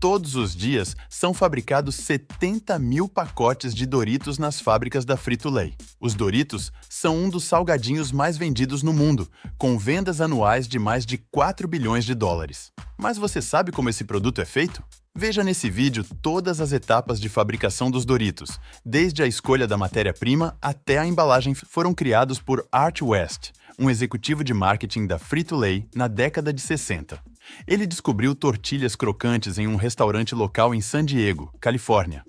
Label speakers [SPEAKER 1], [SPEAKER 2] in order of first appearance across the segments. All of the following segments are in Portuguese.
[SPEAKER 1] Todos os dias são fabricados 70 mil pacotes de Doritos nas fábricas da Frito-Lay. Os Doritos são um dos salgadinhos mais vendidos no mundo, com vendas anuais de mais de 4 bilhões de dólares. Mas você sabe como esse produto é feito? Veja nesse vídeo todas as etapas de fabricação dos Doritos, desde a escolha da matéria-prima até a embalagem. Foram criados por Art West, um executivo de marketing da Frito-Lay na década de 60. Ele descobriu tortilhas crocantes em um restaurante local em San Diego, Califórnia.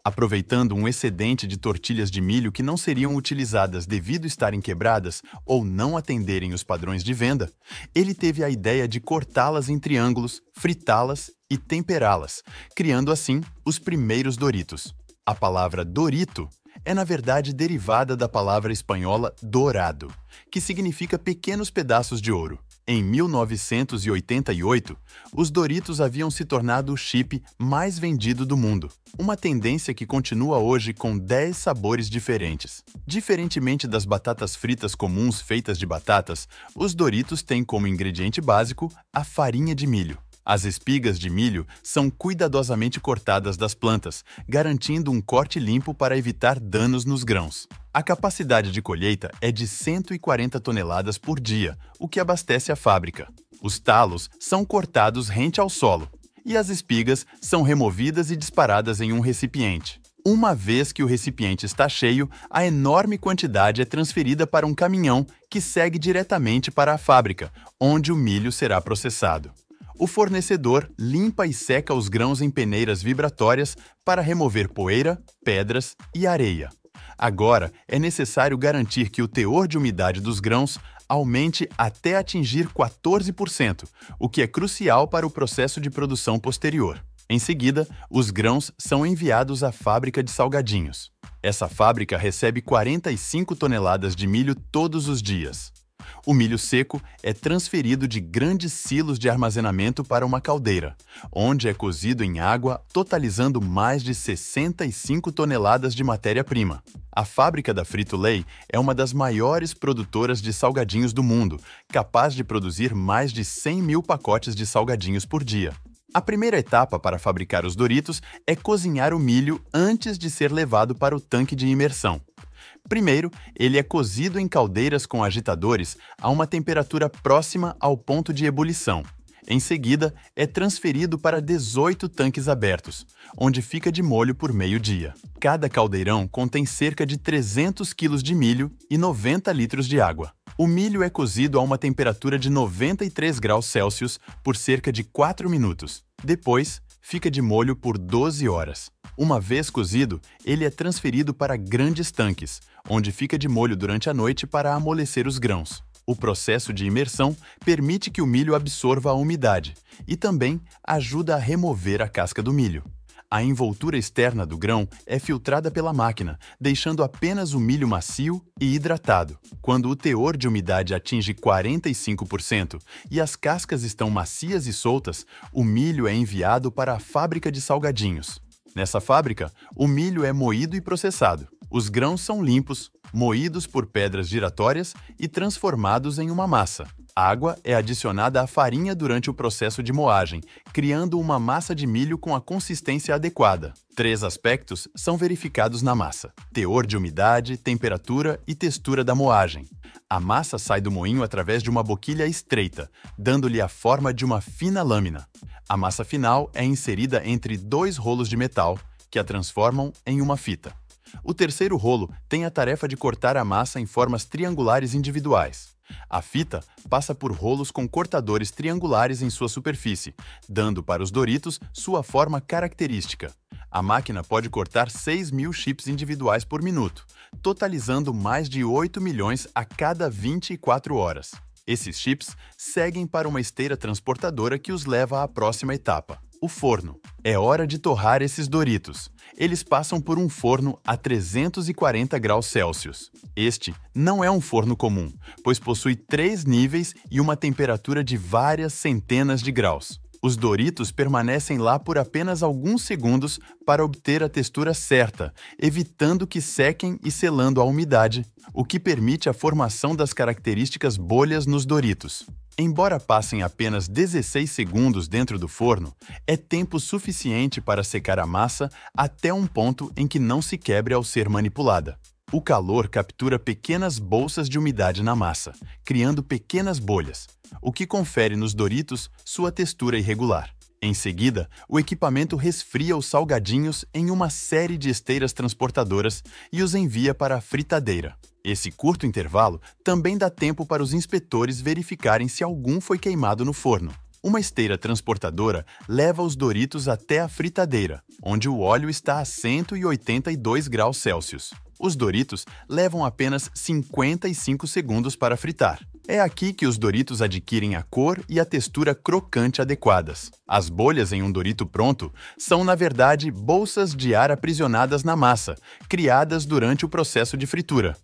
[SPEAKER 1] Aproveitando um excedente de tortilhas de milho que não seriam utilizadas devido estarem quebradas ou não atenderem os padrões de venda, ele teve a ideia de cortá-las em triângulos, fritá-las e temperá-las, criando assim os primeiros Doritos. A palavra Dorito é, na verdade, derivada da palavra espanhola dourado, que significa pequenos pedaços de ouro. Em 1988, os Doritos haviam se tornado o chip mais vendido do mundo, uma tendência que continua hoje com 10 sabores diferentes. Diferentemente das batatas fritas comuns feitas de batatas, os Doritos têm como ingrediente básico a farinha de milho. As espigas de milho são cuidadosamente cortadas das plantas, garantindo um corte limpo para evitar danos nos grãos. A capacidade de colheita é de 140 toneladas por dia, o que abastece a fábrica. Os talos são cortados rente ao solo, e as espigas são removidas e disparadas em um recipiente. Uma vez que o recipiente está cheio, a enorme quantidade é transferida para um caminhão que segue diretamente para a fábrica, onde o milho será processado. O fornecedor limpa e seca os grãos em peneiras vibratórias para remover poeira, pedras e areia. Agora, é necessário garantir que o teor de umidade dos grãos aumente até atingir 14%, o que é crucial para o processo de produção posterior. Em seguida, os grãos são enviados à fábrica de salgadinhos. Essa fábrica recebe 45 toneladas de milho todos os dias. O milho seco é transferido de grandes silos de armazenamento para uma caldeira, onde é cozido em água, totalizando mais de 65 toneladas de matéria-prima. A fábrica da Frito-Lay é uma das maiores produtoras de salgadinhos do mundo, capaz de produzir mais de 100 mil pacotes de salgadinhos por dia. A primeira etapa para fabricar os Doritos é cozinhar o milho antes de ser levado para o tanque de imersão. Primeiro, ele é cozido em caldeiras com agitadores a uma temperatura próxima ao ponto de ebulição. Em seguida, é transferido para 18 tanques abertos, onde fica de molho por meio-dia. Cada caldeirão contém cerca de 300 kg de milho e 90 litros de água. O milho é cozido a uma temperatura de 93 graus Celsius por cerca de 4 minutos. Depois, fica de molho por 12 horas. Uma vez cozido, ele é transferido para grandes tanques, onde fica de molho durante a noite para amolecer os grãos. O processo de imersão permite que o milho absorva a umidade e também ajuda a remover a casca do milho. A envoltura externa do grão é filtrada pela máquina, deixando apenas o milho macio e hidratado. Quando o teor de umidade atinge 45% e as cascas estão macias e soltas, o milho é enviado para a fábrica de salgadinhos. Nessa fábrica, o milho é moído e processado. Os grãos são limpos, moídos por pedras giratórias e transformados em uma massa. Água é adicionada à farinha durante o processo de moagem, criando uma massa de milho com a consistência adequada. 3 aspectos são verificados na massa: teor de umidade, temperatura e textura da moagem. A massa sai do moinho através de uma boquilha estreita, dando-lhe a forma de uma fina lâmina. A massa final é inserida entre 2 rolos de metal, que a transformam em uma fita. O terceiro rolo tem a tarefa de cortar a massa em formas triangulares individuais. A fita passa por rolos com cortadores triangulares em sua superfície, dando para os Doritos sua forma característica. A máquina pode cortar 6 mil chips individuais por minuto, totalizando mais de 8 milhões a cada 24 horas. Esses chips seguem para uma esteira transportadora que os leva à próxima etapa: o forno. É hora de torrar esses Doritos. Eles passam por um forno a 340 graus Celsius. Este não é um forno comum, pois possui 3 níveis e uma temperatura de várias centenas de graus. Os Doritos permanecem lá por apenas alguns segundos para obter a textura certa, evitando que sequem e selando a umidade, o que permite a formação das características bolhas nos Doritos. Embora passem apenas 16 segundos dentro do forno, é tempo suficiente para secar a massa até um ponto em que não se quebre ao ser manipulada. O calor captura pequenas bolsas de umidade na massa, criando pequenas bolhas, o que confere nos Doritos sua textura irregular. Em seguida, o equipamento resfria os salgadinhos em uma série de esteiras transportadoras e os envia para a fritadeira. Esse curto intervalo também dá tempo para os inspetores verificarem se algum foi queimado no forno. Uma esteira transportadora leva os Doritos até a fritadeira, onde o óleo está a 182 graus Celsius. Os Doritos levam apenas 55 segundos para fritar. É aqui que os Doritos adquirem a cor e a textura crocante adequadas. As bolhas em um Dorito pronto são, na verdade, bolsas de ar aprisionadas na massa, criadas durante o processo de fritura.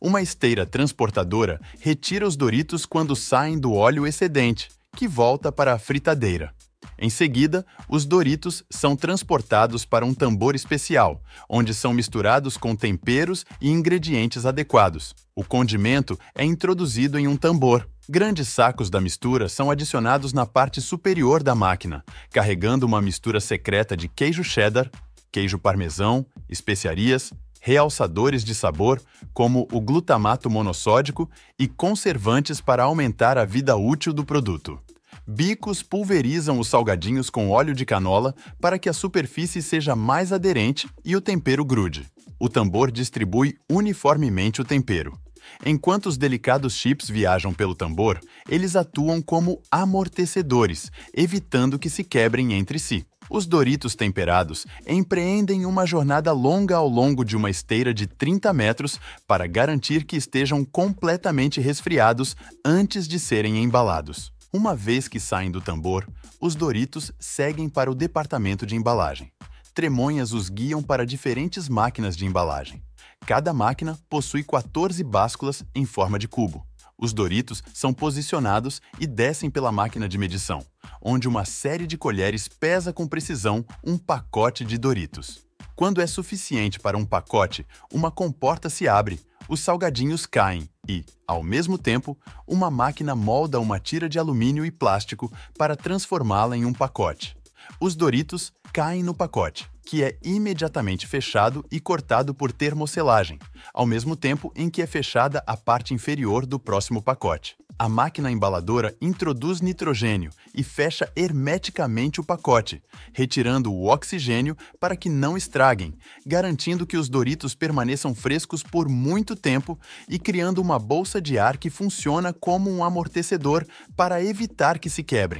[SPEAKER 1] Uma esteira transportadora retira os Doritos quando saem do óleo excedente, que volta para a fritadeira. Em seguida, os Doritos são transportados para um tambor especial, onde são misturados com temperos e ingredientes adequados. O condimento é introduzido em um tambor. Grandes sacos da mistura são adicionados na parte superior da máquina, carregando uma mistura secreta de queijo cheddar, queijo parmesão, especiarias, realçadores de sabor, como o glutamato monossódico, e conservantes para aumentar a vida útil do produto. Bicos pulverizam os salgadinhos com óleo de canola para que a superfície seja mais aderente e o tempero grude. O tambor distribui uniformemente o tempero. Enquanto os delicados chips viajam pelo tambor, eles atuam como amortecedores, evitando que se quebrem entre si. Os Doritos temperados empreendem uma jornada longa ao longo de uma esteira de 30 metros para garantir que estejam completamente resfriados antes de serem embalados. Uma vez que saem do tambor, os Doritos seguem para o departamento de embalagem. Tremonhas os guiam para diferentes máquinas de embalagem. Cada máquina possui 14 básculas em forma de cubo. Os Doritos são posicionados e descem pela máquina de medição, onde uma série de colheres pesa com precisão um pacote de Doritos. Quando é suficiente para um pacote, uma comporta se abre, os salgadinhos caem e, ao mesmo tempo, uma máquina molda uma tira de alumínio e plástico para transformá-la em um pacote. Os Doritos caem no pacote, que é imediatamente fechado e cortado por termoselagem, ao mesmo tempo em que é fechada a parte inferior do próximo pacote. A máquina embaladora introduz nitrogênio e fecha hermeticamente o pacote, retirando o oxigênio para que não estraguem, garantindo que os Doritos permaneçam frescos por muito tempo e criando uma bolsa de ar que funciona como um amortecedor para evitar que se quebrem.